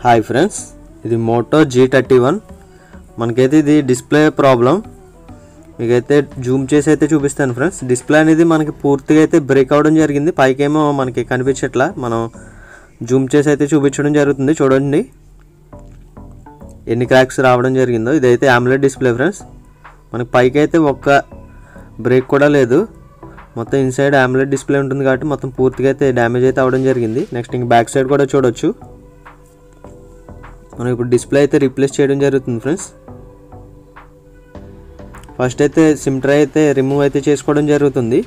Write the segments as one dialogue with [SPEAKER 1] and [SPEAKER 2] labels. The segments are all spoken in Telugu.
[SPEAKER 1] హాయ్ ఫ్రెండ్స్, ఇది మోటో G31. మనకైతే ఇది డిస్ప్లే ప్రాబ్లం. మీకైతే జూమ్ చేసి అయితే చూపిస్తాను ఫ్రెండ్స్. డిస్ప్లే అనేది మనకి పూర్తిగా అయితే బ్రేక్ అవ్వడం జరిగింది. పైకేమో మనకి కనిపించట్లా, మనం జూమ్ చేసి అయితే చూపించడం జరుగుతుంది. చూడండి ఎన్ని క్రాక్స్ రావడం జరిగిందో. ఇదైతే AMOLED డిస్ప్లే ఫ్రెండ్స్. మనకి పైకి అయితే ఒక్క బ్రేక్ కూడా లేదు. మొత్తం ఇన్సైడ్ AMOLED డిస్ప్లే ఉంటుంది కాబట్టి మొత్తం పూర్తిగా అయితే డ్యామేజ్ అయితే అవ్వడం జరిగింది. నెక్స్ట్ ఇంక బ్యాక్ సైడ్ కూడా చూడొచ్చు. మనం ఇప్పుడు డిస్ప్లే అయితే రీప్లేస్ చేయడం జరుగుతుంది ఫ్రెండ్స్. ఫస్ట్ అయితే సిమ్ ట్రే అయితే రిమూవ్ అయితే చేసుకోవడం జరుగుతుంది.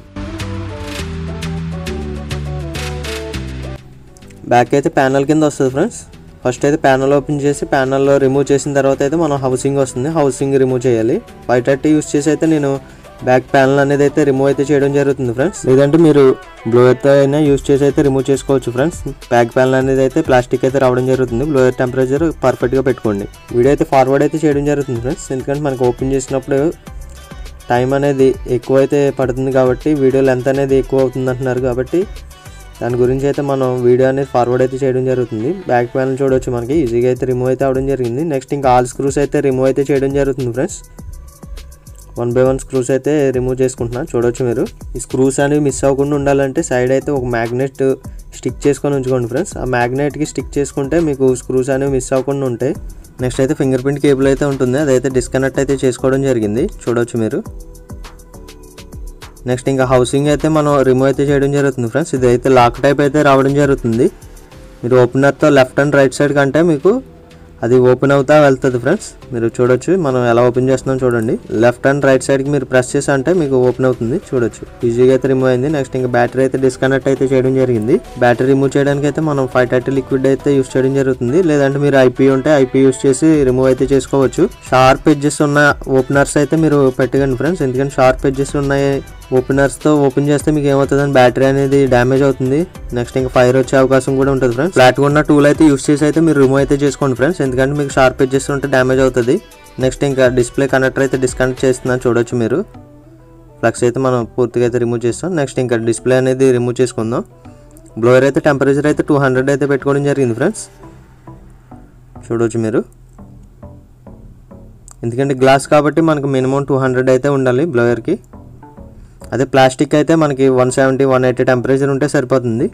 [SPEAKER 1] బ్యాక్ అయితే ప్యానల్ కింద వస్తుంది ఫ్రెండ్స్. ఫస్ట్ అయితే ప్యానల్ ఓపెన్ చేసి ప్యానల్లో రిమూవ్ చేసిన తర్వాత అయితే మనం హౌసింగ్ వస్తుంది, హౌసింగ్ రిమూవ్ చేయాలి. 530 యూస్ చేసి అయితే నేను బ్యాక్ ప్యానల్ అనేది అయితే రిమూవ్ అయితే చేయడం జరుగుతుంది ఫ్రెండ్స్. లేదంటే మీరు బ్లోయర్తో అయినా యూస్ చేసి అయితే రిమూవ్ చేసుకోవచ్చు ఫ్రెండ్స్. బ్యాక్ ప్యానల్ అనేది అయితే ప్లాస్టిక్ అయితే రావడం జరుగుతుంది. బ్లోయర్ టెంపరేచర్ పర్ఫెక్ట్గా పెట్టుకోండి. వీడియో అయితే ఫార్వర్డ్ అయితే చేయడం జరుగుతుంది ఫ్రెండ్స్. ఎందుకంటే మనకు ఓపెన్ చేసినప్పుడు టైం అనేది ఎక్కువ అయితే పడుతుంది కాబట్టి, వీడియో లెంత్ అనేది ఎక్కువ అవుతుంది అంటున్నారు కాబట్టి దాని గురించి అయితే మనం వీడియో అనేది ఫార్వర్డ్ అయితే చేయడం జరుగుతుంది. బ్యాక్ ప్యానల్ చూడవచ్చు, మనకి ఈజీగా అయితే రిమూవ్ అయితే అవడం జరిగింది. నెక్స్ట్ ఇంకా ఆల్ స్క్రూస్ అయితే రిమూవ్ అయితే చేయడం జరుగుతుంది ఫ్రెండ్స్. 1 by 1 స్క్రూస్ అయితే రిమూవ్ చేసుకుంటున్నాను. చూడవచ్చు మీరు. ఈ స్క్రూస్ అనేవి మిస్ అవ్వకుండా ఉండాలంటే సైడ్ అయితే ఒక మ్యాగ్నెట్ స్టిక్ చేసుకొని ఉంచుకోండి ఫ్రెండ్స్. ఆ మ్యాగ్నెట్కి స్టిక్ చేసుకుంటే మీకు స్క్రూస్ అనేవి మిస్ అవ్వకుండా ఉంటాయి. నెక్స్ట్ అయితే ఫింగర్ ప్రింట్ కేబుల్ అయితే ఉంటుంది, అదైతే డిస్కనెక్ట్ అయితే చేసుకోవడం జరిగింది. చూడవచ్చు మీరు. నెక్స్ట్ ఇంకా హౌసింగ్ అయితే మనం రిమూవ్ అయితే చేయడం జరుగుతుంది ఫ్రెండ్స్. ఇది అయితే లాక్ టైప్ అయితే రావడం జరుగుతుంది. మీరు ఓపెనర్తో లెఫ్ట్ అండ్ రైట్ సైడ్ కంటే మీకు అది ఓపెన్ అవుతా వెళ్తుంది ఫ్రెండ్స్. మీరు చూడొచ్చు మనం ఎలా ఓపెన్ చేస్తున్నాం చూడండి. లెఫ్ట్ అండ్ రైట్ సైడ్కి మీరు ప్రెస్ చేసి అంటే మీకు ఓపెన్ అవుతుంది. చూడొచ్చు ఈజీగా అయితే రిమూవ్ అయింది. నెక్స్ట్ ఇంకా బ్యాటరీ అయితే డిస్కనెక్ట్ అయితే చేయడం జరిగింది. బ్యాటరీ రిమూవ్ చేయడానికి అయితే మనం 530 లిక్విడ్ అయితే యూస్ చేయడం జరుగుతుంది. లేదంటే మీరు IP ఉంటే IP యూస్ చేసి రిమూవ్ అయితే చేసుకోవచ్చు. షార్ప్ ఎడ్జెస్ ఉన్న ఓపెనర్స్ అయితే మీరు పెట్టకండి ఫ్రెండ్స్. ఎందుకంటే షార్ప్ ఎడ్జెస్ ఉన్నాయి ఓపెనర్స్తో ఓపెన్ చేస్తే మీకు ఏమవుతుందని బ్యాటరీ అనేది డ్యామేజ్ అవుతుంది. నెక్స్ట్ ఇంకా ఫైర్ వచ్చే అవకాశం కూడా ఉంటుంది ఫ్రెండ్స్. ఫ్లాట్గా ఉన్న టూల్ అయితే యూస్ చేసి అయితే మీరు రిమూవ్ అయితే చేసుకోండి ఫ్రెండ్స్. ఎందుకంటే మీకు షార్ప్ ఎడ్జెస్ ఉంటే డ్యామేజ్ అవుతుంది. నెక్స్ట్ ఇంకా డిస్ప్లే కనెక్టర్ అయితే డిస్కనెక్ట్ చేస్తున్నాను. చూడొచ్చు మీరు. ఫ్లక్స్ అయితే మనం పూర్తిగా అయితే రిమూవ్ చేస్తాం. నెక్స్ట్ ఇంకా డిస్ప్లే అనేది రిమూవ్ చేసుకుందాం. బ్లోయర్ అయితే టెంపరేచర్ అయితే 200 అయితే పెట్టుకోవడం జరిగింది ఫ్రెండ్స్. చూడవచ్చు మీరు. ఎందుకంటే గ్లాస్ కాబట్టి మనకు మినిమం 200 అయితే ఉండాలి బ్లోయర్కి. అదే ప్లాస్టిక్ అయితే మనకి 170, 180 టెంపరేచర్ ఉంటే సరిపోతుంది.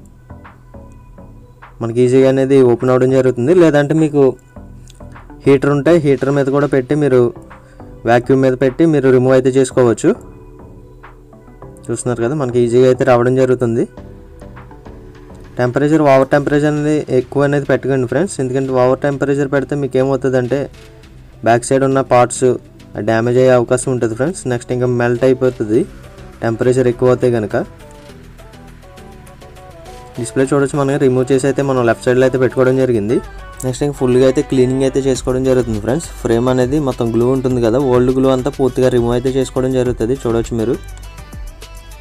[SPEAKER 1] మనకి ఈజీగా అనేది ఓపెన్ అవ్వడం జరుగుతుంది. లేదంటే మీకు హీటర్ ఉంటే హీటర్ మీద కూడా పెట్టి మీరు వ్యాక్యూమ్ మీద పెట్టి మీరు రిమూవ్ అయితే చేసుకోవచ్చు. చూస్తున్నారు కదా, మనకి ఈజీగా అయితే రావడం జరుగుతుంది. టెంపరేచర్ ఓవర్ టెంపరేచర్ అనేది ఎక్కువ అనేది పెట్టకండి ఫ్రెండ్స్. ఎందుకంటే ఓవర్ టెంపరేచర్ పెడితే మీకు ఏమవుతుంది అంటే బ్యాక్ సైడ్ ఉన్న పార్ట్స్ డ్యామేజ్ అయ్యే అవకాశం ఉంటుంది ఫ్రెండ్స్. నెక్స్ట్ ఇంకా మెల్ట్ అయిపోతుంది టెంపరేచర్ ఎక్కువ అవుతాయి కనుక. డిస్ప్లే చూడొచ్చు, మనకి రిమూవ్ చేసి అయితే మనం లెఫ్ట్ సైడ్లో అయితే పెట్టుకోవడం జరిగింది. నెక్స్ట్ ఇంకా ఫుల్గా అయితే క్లీనింగ్ అయితే చేసుకోవడం జరుగుతుంది ఫ్రెండ్స్. ఫ్రేమ్ అనేది మొత్తం గ్లూ ఉంటుంది కదా, ఓల్డ్ గ్లూ అంతా పూర్తిగా రిమూవ్ అయితే చేసుకోవడం జరుగుతుంది. చూడవచ్చు మీరు.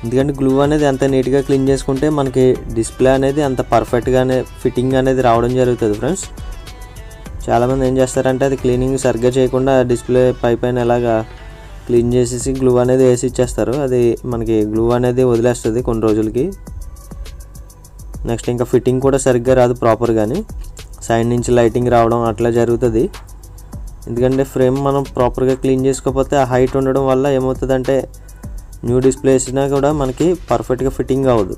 [SPEAKER 1] ఎందుకంటే గ్లూ అనేది అంత నీట్గా క్లీన్ చేసుకుంటే మనకి డిస్ప్లే అనేది అంత పర్ఫెక్ట్గానే ఫిట్టింగ్ అనేది రావడం జరుగుతుంది ఫ్రెండ్స్. చాలామంది ఏం చేస్తారంటే అది క్లీనింగ్ సరిగ్గా చేయకుండా డిస్ప్లే పైన ఎలాగా క్లీన్ చేసేసి గ్లూ అనేది వేసి ఇచ్చేస్తారు. అది మనకి గ్లూ అనేది వదిలేస్తుంది కొన్ని రోజులకి. నెక్స్ట్ ఇంకా ఫిట్టింగ్ కూడా సరిగ్గా రాదు ప్రాపర్గాని, సైడ్ నుంచి లైటింగ్ రావడం అట్లా జరుగుతుంది. ఎందుకంటే ఫ్రేమ్ మనం ప్రాపర్గా క్లీన్ చేసుకోకపోతే ఆ హైట్ ఉండడం వల్ల ఏమవుతుందంటే న్యూ డిస్ప్లే వేసినా కూడా మనకి పర్ఫెక్ట్గా ఫిట్టింగ్ అవ్వదు.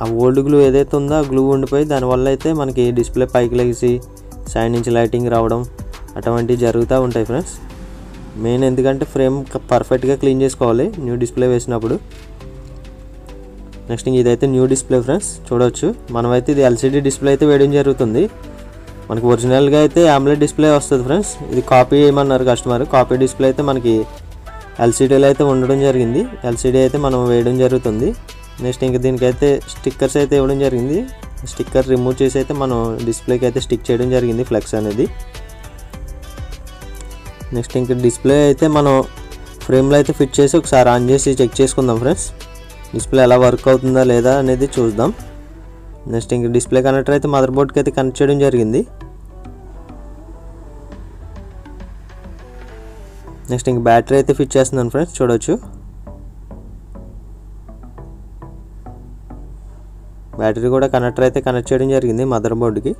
[SPEAKER 1] ఆ ఓల్డ్ గ్లూ ఏదైతే ఉందో ఆ గ్లూ ఉండిపోయి దానివల్ల అయితే మనకి డిస్ప్లే పైకి లెగిసి సైడ్ నుంచి లైటింగ్ రావడం అటువంటివి జరుగుతూ ఉంటాయి ఫ్రెండ్స్. మెయిన్ ఎందుకంటే ఫ్రేమ్ పర్ఫెక్ట్గా క్లీన్ చేసుకోవాలి న్యూ డిస్ప్లే వేసినప్పుడు. నెక్స్ట్ ఇదైతే న్యూ డిస్ప్లే ఫ్రెండ్స్. చూడవచ్చు మనమైతే ఇది LCD డిస్ప్లే అయితే వేయడం జరుగుతుంది. మనకి ఒరిజినల్గా అయితే AMOLED డిస్ప్లే వస్తుంది ఫ్రెండ్స్. ఇది కాపీ చేయమన్నారు కస్టమర్. కాపీ డిస్ప్లే అయితే మనకి LCDలో అయితే ఉండడం జరిగింది. LCD అయితే మనం వేయడం జరుగుతుంది. నెక్స్ట్ ఇంకా దీనికైతే స్టిక్కర్స్ అయితే ఇవ్వడం జరిగింది. స్టిక్కర్ రిమూవ్ చేసి అయితే మనం డిస్ప్లేకి అయితే స్టిక్ చేయడం జరిగింది ఫ్లెక్స్ అనేది. నెక్స్ట్ ఇంకా డిస్ప్లే అయితే మనం ఫ్రేమ్లో అయితే ఫిట్ చేసి ఒకసారి ఆన్ చేసి చెక్ చేసుకుందాం ఫ్రెండ్స్. డిస్ప్లే ఎలా వర్క్ అవుతుందా లేదా అనేది చూద్దాం. నెక్స్ట్ ఇంకా డిస్ప్లే కనెక్టర్ అయితే మదర్ బోర్డ్కి అయితే కనెక్ట్ చేయడం జరిగింది. నెక్స్ట్ ఇంకా బ్యాటరీ అయితే ఫిట్ చేస్తున్నాను ఫ్రెండ్స్. చూడవచ్చు బ్యాటరీ కూడా కనెక్టర్ అయితే కనెక్ట్ చేయడం జరిగింది మదర్ బోర్డ్కి.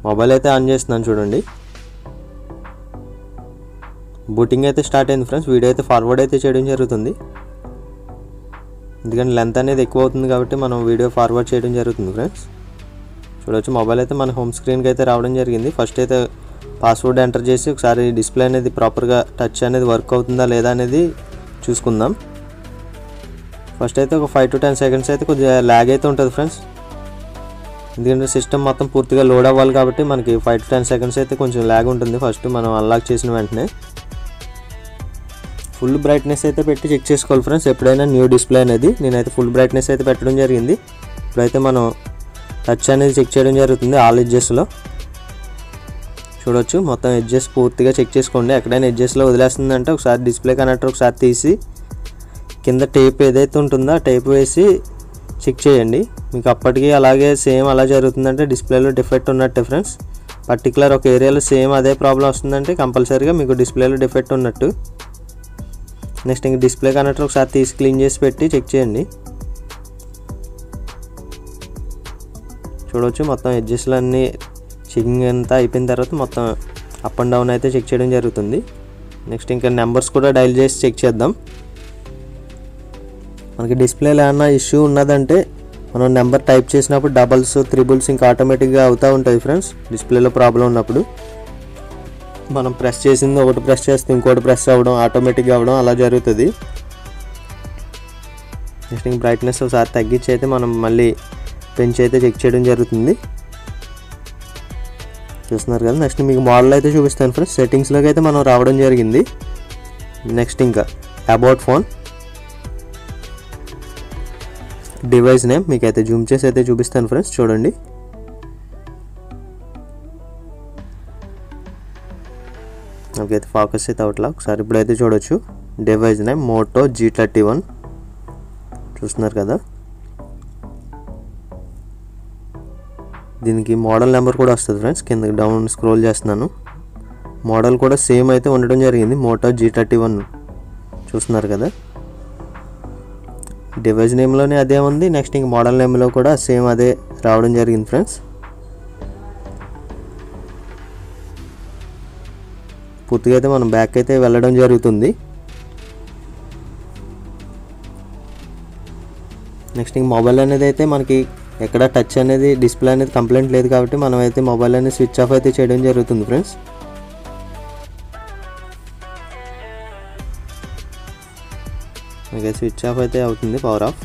[SPEAKER 1] మొబైల్ అయితే ఆన్ చేస్తున్నాను చూడండి. బూటింగ్ అయితే స్టార్ట్ అయింది ఫ్రెండ్స్. వీడియో అయితే ఫార్వర్డ్ అయితే చేయడం జరుగుతుంది, ఎందుకంటే లెంత్ అనేది ఎక్కువ అవుతుంది కాబట్టి మనం వీడియో ఫార్వర్డ్ చేయడం జరుగుతుంది ఫ్రెండ్స్. చూడవచ్చు మొబైల్ అయితే మన హోమ్ స్క్రీన్కి అయితే రావడం జరిగింది. ఫస్ట్ అయితే పాస్వర్డ్ ఎంటర్ చేసి ఒకసారి డిస్ప్లే అనేది ప్రాపర్గా టచ్ అనేది వర్క్ అవుతుందా లేదా అనేది చూసుకుందాం. ఫస్ట్ అయితే ఒక 5 to 10 seconds అయితే కొద్దిగా ల్యాగ్ అయితే ఉంటుంది ఫ్రెండ్స్, ఎందుకంటే సిస్టమ్ మొత్తం పూర్తిగా లోడ్ అవ్వాలి కాబట్టి మనకి 5 to 10 seconds అయితే కొంచెం ల్యాగ్ ఉంటుంది ఫస్ట్ మనం అన్లాక్ చేసిన వెంటనే. ఫుల్ బ్రైట్నెస్ అయితే పెట్టి చెక్ చేసుకోవాలి ఫ్రెండ్స్ ఎప్పుడైనా న్యూ డిస్ప్లే అనేది. నేనైతే ఫుల్ బ్రైట్నెస్ అయితే పెట్టడం జరిగింది. ఇప్పుడైతే మనం టచ్ అనేది చెక్ చేయడం జరుగుతుంది ఆల్ ఎడ్జెస్లో. చూడొచ్చు మొత్తం ఎడ్జెస్ పూర్తిగా చెక్ చేసుకోండి. ఎక్కడైనా ఎడ్జెస్లో వదిలేస్తుందంటే ఒకసారి డిస్ప్లే కనెక్టర్ ఒకసారి తీసి కింద టేప్ ఏదైతే ఉంటుందో ఆ టేప్ వేసి చెక్ చేయండి. మీకు అప్పటికి అలాగే సేమ్ అలా జరుగుతుందంటే డిస్ప్లేలో డిఫెక్ట్ ఉన్నట్టే ఫ్రెండ్స్. పర్టికులర్ ఒక ఏరియాలో సేమ్ అదే ప్రాబ్లం వస్తుందంటే కంపల్సరీగా మీకు డిస్ప్లేలో డిఫెక్ట్ ఉన్నట్టు. నెక్స్ట్ ఇంక డిస్ప్లే కనెక్టర్ ఒకసారి తీసి క్లీన్ చేసి పెట్టి చెక్ చేయండి. చూడవచ్చు మొత్తం ఎడ్జెస్లో అన్నీ చెకింగ్ అంతా అయిపోయిన తర్వాత మొత్తం అప్ అండ్ డౌన్ అయితే చెక్ చేయడం జరుగుతుంది. నెక్స్ట్ ఇంకా నెంబర్స్ కూడా డైల్ చేసి చెక్ చేద్దాం. మనకి డిస్ప్లేలో ఏమన్నా ఇష్యూ ఉన్నదంటే మనం నెంబర్ టైప్ చేసినప్పుడు డబల్స్ త్రిబుల్స్ ఇంకా ఆటోమేటిక్గా అవుతూ ఉంటాయి ఫ్రెండ్స్. డిస్ప్లేలో ప్రాబ్లం ఉన్నప్పుడు మనం ప్రెస్ చేసింది ఒకటి ప్రెస్ చేస్తే ఇంకోటి ప్రెస్ అవ్వడం ఆటోమేటిక్గా అవ్వడం అలా జరుగుతుంది. నెక్స్ట్ ఇంక బ్రైట్నెస్ ఒకసారి తగ్గించి అయితే మనం మళ్ళీ పెంచి అయితే చెక్ చేయడం జరుగుతుంది. చూస్తున్నారు కదా. నెక్స్ట్ మీకు మోడల్ అయితే చూపిస్తాను ఫ్రెండ్స్. సెట్టింగ్స్లోకి అయితే మనం రావడం జరిగింది. నెక్స్ట్ ఇంకా అబౌట్ ఫోన్, డివైస్ నేమ్ మీకైతే జూమ్ చేసి అయితే చూపిస్తాను ఫ్రెండ్స్. చూడండి నాకైతే ఫోకస్ అయితే అవట్లా. ఒకసారి ఇప్పుడైతే చూడొచ్చు. డివైస్ నేమ్ మోటో G31 చూస్తున్నారు కదా. దీనికి మోడల్ నెంబర్ కూడా వస్తుంది ఫ్రెండ్స్. కింద డౌన్ స్క్రోల్ చేస్తున్నాను. మోడల్ కూడా సేమ్ అయితే ఉండడం జరిగింది, మోటో G31 చూస్తున్నారు కదా. డివైస్ నేమ్లోనే అదే ఉంది. నెక్స్ట్ ఇంక మోడల్ నేమ్లో కూడా సేమ్ అదే రావడం జరిగింది ఫ్రెండ్స్. పూర్తిగా అయితే మనం బ్యాక్ అయితే వెళ్ళడం జరుగుతుంది. నెక్స్ట్ ఇంక మొబైల్ అనేది అయితే మనకి ఎక్కడ టచ్ అనేది డిస్ప్లే అనేది కంప్లైంట్ లేదు కాబట్టి మనం అయితే మొబైల్ అనేది స్విచ్ ఆఫ్ అయితే చేయడం జరుగుతుంది ఫ్రెండ్స్. స్విచ్ ఆఫ్ అయితే అవుతుంది, పవర్ ఆఫ్.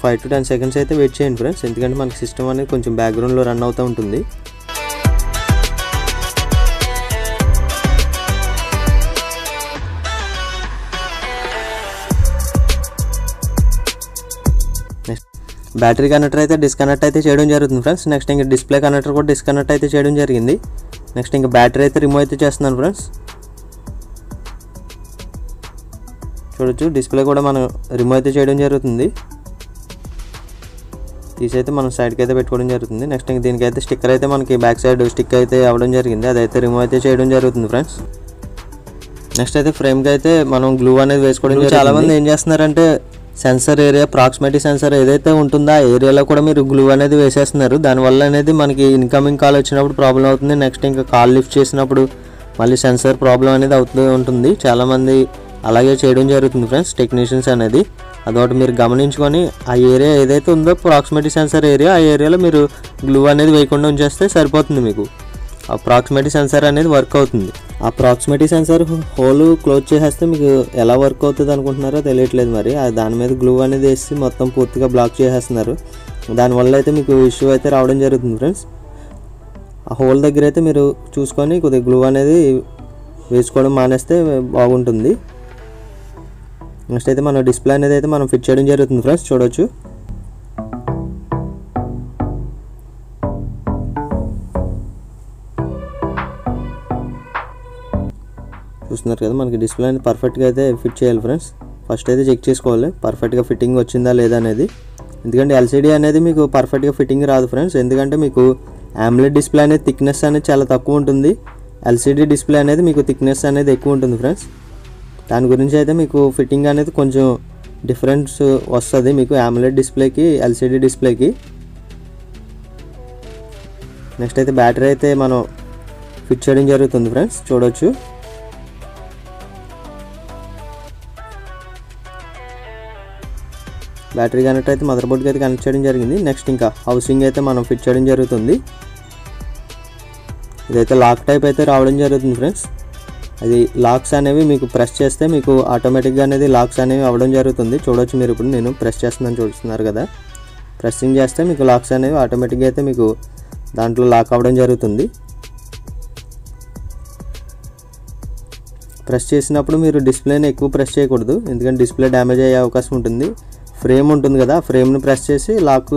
[SPEAKER 1] 5 to 10 seconds అయితే వెయిట్ చేయండి ఫ్రెండ్స్, ఎందుకంటే మనకి సిస్టమ్ అనేది కొంచెం బ్యాక్గ్రౌండ్లో రన్ అవుతూ ఉంటుంది. బ్యాటరీ కనెక్టర్ అయితే డిస్కనెక్ట్ అయితే చేయడం జరుగుతుంది ఫ్రెండ్స్. నెక్స్ట్ ఇంకా డిస్ప్లే కనెక్టర్ కూడా డిస్కనెక్ట్ అయితే చేయడం జరిగింది. నెక్స్ట్ ఇంకా బ్యాటరీ అయితే రిమూవ్ అయితే చేస్తున్నాను ఫ్రెండ్స్. చూడొచ్చు డిస్ప్లే కూడా మనం రిమూవ్ అయితే చేయడం జరుగుతుంది. తీసైతే మనం సైడ్కి అయితే పెట్టుకోవడం జరుగుతుంది. నెక్స్ట్ ఇంక దీనికైతే స్టిక్కర్ అయితే మనకి బ్యాక్ సైడ్ స్టిక్ అయితే అవ్వడం జరిగింది, అదైతే రిమూవ్ అయితే చేయడం జరుగుతుంది ఫ్రెండ్స్. నెక్స్ట్ అయితే ఫ్రేమ్కి అయితే మనం గ్లూ అనేది వేసుకోవడం. చాలామంది ఏం చేస్తున్నారంటే సెన్సర్ ఏరియా ప్రాక్సిమిటీ సెన్సర్ ఏదైతే ఉంటుందో ఆ ఏరియాలో కూడా మీరు గ్లూ అనేది వేసేస్తున్నారు. దానివల్ల అనేది మనకి ఇన్కమింగ్ కాల్ వచ్చినప్పుడు ప్రాబ్లం అవుతుంది. నెక్స్ట్ ఇంకా కాల్ లిఫ్ట్ చేసినప్పుడు మళ్ళీ సెన్సర్ ప్రాబ్లం అనేది అవుతూ ఉంటుంది. చాలామంది అలాగే చేయడం జరుగుతుంది ఫ్రెండ్స్, టెక్నీషియన్స్ అనేది. అదొకటి మీరు గమనించుకొని ఆ ఏరియా ఏదైతే ఉందో ప్రాక్సిమిటీ సెన్సర్ ఏరియా, ఆ ఏరియాలో మీరు గ్లూ అనేది వేయకుండా ఉంచేస్తే సరిపోతుంది. మీకు ఆ ప్రాక్సిమిటీ సెన్సర్ అనేది వర్క్ అవుతుంది. ఆ ప్రాక్సిమిటీ సెన్సర్ హోల్ క్లోజ్ చేసేస్తే మీకు ఎలా వర్క్ అవుతుంది అనుకుంటున్నారో తెలియట్లేదు. మరి దాని మీద గ్లూ అనేది వేసి మొత్తం పూర్తిగా బ్లాక్ చేసేస్తున్నారు. దానివల్ల అయితే మీకు ఇష్యూ అయితే రావడం జరుగుతుంది ఫ్రెండ్స్. ఆ హోల్ దగ్గర అయితే మీరు చూసుకొని కొద్దిగా గ్లూ అనేది వేసుకోవడం మానేస్తే బాగుంటుంది. నెక్స్ట్ అయితే మన డిస్ప్లే అనేది అయితే మనం ఫిట్ చేయడం జరుగుతుంది ఫ్రెండ్స్. చూడవచ్చు చూస్తున్నారు కదా, మనకి డిస్ప్లే అనేది పర్ఫెక్ట్గా అయితే ఫిట్ చేయాలి ఫ్రెండ్స్. ఫస్ట్ అయితే చెక్ చేసుకోవాలి పర్ఫెక్ట్గా ఫిట్టింగ్ వచ్చిందా లేదా అనేది. ఎందుకంటే ఎల్సిడి అనేది మీకు పర్ఫెక్ట్గా ఫిట్టింగ్ రాదు ఫ్రెండ్స్, ఎందుకంటే మీకు AMOLED డిస్ప్లే అనేది థిక్నెస్ అనేది చాలా తక్కువ ఉంటుంది. ఎల్సిడి డిస్ప్లే అనేది మీకు థిక్నెస్ అనేది ఎక్కువ ఉంటుంది ఫ్రెండ్స్. దాని గురించి అయితే మీకు ఫిట్టింగ్ అనేది కొంచెం డిఫరెన్స్ వస్తుంది మీకు AMOLED డిస్ప్లేకి ఎల్సిడి డిస్ప్లేకి. నెక్స్ట్ అయితే బ్యాటరీ అయితే మనం ఫిట్ చేయడం జరుగుతుంది ఫ్రెండ్స్, చూడొచ్చు. బ్యాటరీ కనెక్ట్ అయితే మదర్ బోర్డ్కి అయితే కనెక్ట్ చేయడం జరిగింది. నెక్స్ట్ ఇంకా హౌసింగ్ అయితే మనం ఫిట్ చేయడం జరుగుతుంది. ఇదైతే లాక్ టైప్ అయితే రావడం జరుగుతుంది ఫ్రెండ్స్. అది లాక్స్ అనేవి మీకు ప్రెస్ చేస్తే మీకు ఆటోమేటిక్గా అనేది లాక్స్ అనేవి అవ్వడం జరుగుతుంది. చూడొచ్చు మీరు, ఇప్పుడు నేను ప్రెస్ చేస్తున్నాను చూస్తున్నారు కదా. ప్రెస్సింగ్ చేస్తే మీకు లాక్స్ అనేవి ఆటోమేటిక్గా అయితే మీకు దాంట్లో లాక్ అవ్వడం జరుగుతుంది. ప్రెస్ చేసినప్పుడు మీరు డిస్ప్లేని ఎక్కువ ప్రెస్ చేయకూడదు, ఎందుకంటే డిస్ప్లే డ్యామేజ్ అయ్యే అవకాశం ఉంటుంది. ఫ్రేమ్ ఉంటుంది కదా, ఫ్రేమ్ని ప్రెస్ చేసి లాక్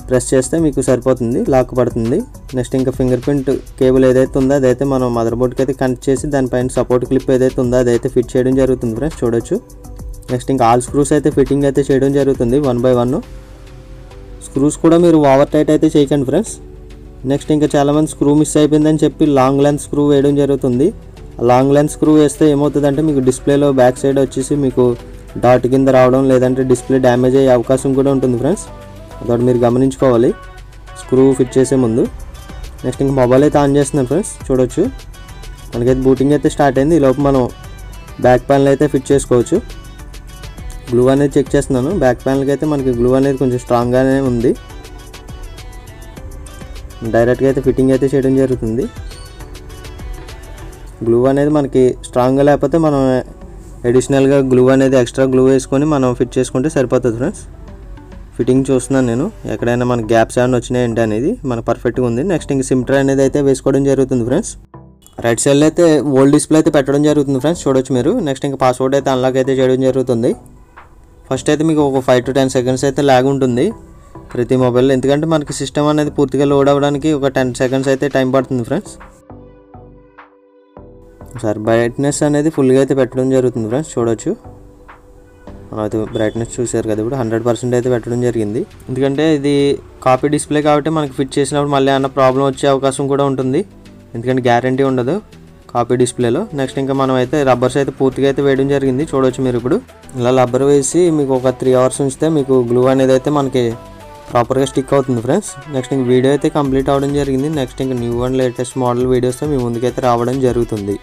[SPEAKER 1] ప్రెస్ చేస్తే మీకు సరిపోతుంది, లాక్ పడుతుంది. నెక్స్ట్ ఇంకా ఫింగర్ ప్రింట్ కేబుల్ ఏదైతే ఉందో అదైతే మనం మదర్ బోర్డ్కి అయితే కనెక్ట్ చేసి దానిపైన సపోర్ట్ క్లిప్ ఏదైతే ఉందో అదైతే ఫిట్ చేయడం జరుగుతుంది ఫ్రెండ్స్, చూడొచ్చు. నెక్స్ట్ ఇంకా ఆల్ స్క్రూస్ అయితే ఫిట్టింగ్ అయితే చేయడం జరుగుతుంది 1 by 1. స్క్రూస్ కూడా మీరు ఓవర్ టైట్ అయితే చేయకండి ఫ్రెండ్స్. నెక్స్ట్ ఇంకా చాలామంది స్క్రూ మిస్ అయిపోయిందని చెప్పి లాంగ్ లెంత్ స్క్రూ వేయడం జరుగుతుంది. లాంగ్ లెంత్ స్క్రూ వేస్తే ఏమవుతుందంటే మీకు డిస్ప్లేలో బ్యాక్ సైడ్ వచ్చేసి మీకు డాట్ కింద రావడం, లేదంటే డిస్ప్లే డ్యామేజ్ అయ్యే అవకాశం కూడా ఉంటుంది ఫ్రెండ్స్. అదొకటి మీరు గమనించుకోవాలి స్క్రూ ఫిట్ చేసే ముందు. నెక్స్ట్ ఇంకా మొబైల్ అయితే ఆన్ చేస్తున్నాను ఫ్రెండ్స్, చూడొచ్చు. మనకైతే బూటింగ్ అయితే స్టార్ట్ అయింది. ఈ లోపు మనం బ్యాక్ ప్యానల్ అయితే ఫిట్ చేసుకోవచ్చు. గ్లూ అనేది చెక్ చేస్తున్నాను. బ్యాక్ ప్యానల్కి అయితే మనకి గ్లూ అనేది కొంచెం స్ట్రాంగ్గానే ఉంది. డైరెక్ట్గా అయితే ఫిట్టింగ్ అయితే చేయడం జరుగుతుంది. గ్లూ అనేది మనకి స్ట్రాంగ్గా లేకపోతే మనం అడిషనల్గా గ్లూ అనేది ఎక్స్ట్రా గ్లూ వేసుకొని మనం ఫిట్ చేసుకుంటే సరిపోతుంది ఫ్రెండ్స్. ఫిట్టింగ్ చూస్తున్నాను నేను, ఎక్కడైనా మనకి గ్యాప్స్ ఏమైనా వచ్చినాయి ఏంటి అనేది మనకు పర్ఫెక్ట్గా ఉంది. నెక్స్ట్ ఇంక సిమ్ ట్రే అనేది అయితే వేసుకోవడం జరుగుతుంది ఫ్రెండ్స్. రైట్ సైడ్లో అయితే ఓల్డ్ డిస్ప్లే అయితే పెట్టడం జరుగుతుంది ఫ్రెండ్స్, చూడొచ్చు మీరు. నెక్స్ట్ ఇంకా పాస్వర్డ్ అయితే అన్లాక్ అయితే చేయడం జరుగుతుంది. ఫస్ట్ అయితే మీకు ఒక 5 to 10 seconds అయితే లాగ్ ఉంటుంది ప్రతి మొబైల్లో, ఎందుకంటే మనకి సిస్టమ్ అనేది పూర్తిగా లోడ్ అవ్వడానికి ఒక 10 seconds అయితే టైం పడుతుంది ఫ్రెండ్స్. సార్ బ్రైట్నెస్ అనేది ఫుల్గా అయితే పెట్టడం జరుగుతుంది ఫ్రెండ్స్, చూడొచ్చు. మనం అయితే బ్రైట్నెస్ చూసారు కదా, ఇప్పుడు 100% అయితే పెట్టడం జరిగింది. ఎందుకంటే ఇది కాపీ డిస్ప్లే కాబట్టి మనకి ఫిట్ చేసినప్పుడు మళ్ళీ ఏమన్నా ప్రాబ్లం వచ్చే అవకాశం కూడా ఉంటుంది, ఎందుకంటే గ్యారంటీ ఉండదు కాపీ డిస్ప్లేలో. నెక్స్ట్ ఇంకా మనం అయితే రబ్బర్స్ అయితే పూర్తిగా అయితే వేయడం జరిగింది, చూడవచ్చు మీరు. ఇప్పుడు ఇలా రబ్బర్ వేసి మీకు ఒక 3 hours ఉంచితే మీకు గ్లూ అనేది అయితే మనకి ప్రాపర్గా స్టిక్ అవుతుంది ఫ్రెండ్స్. నెక్స్ట్ ఇంక వీడియో అయితే కంప్లీట్ అవ్వడం జరిగింది. నెక్స్ట్ ఇంకా న్యూ అండ్ లేటెస్ట్ మోడల్ వీడియోస్తో మీ ముందుకైతే రావడం జరుగుతుంది.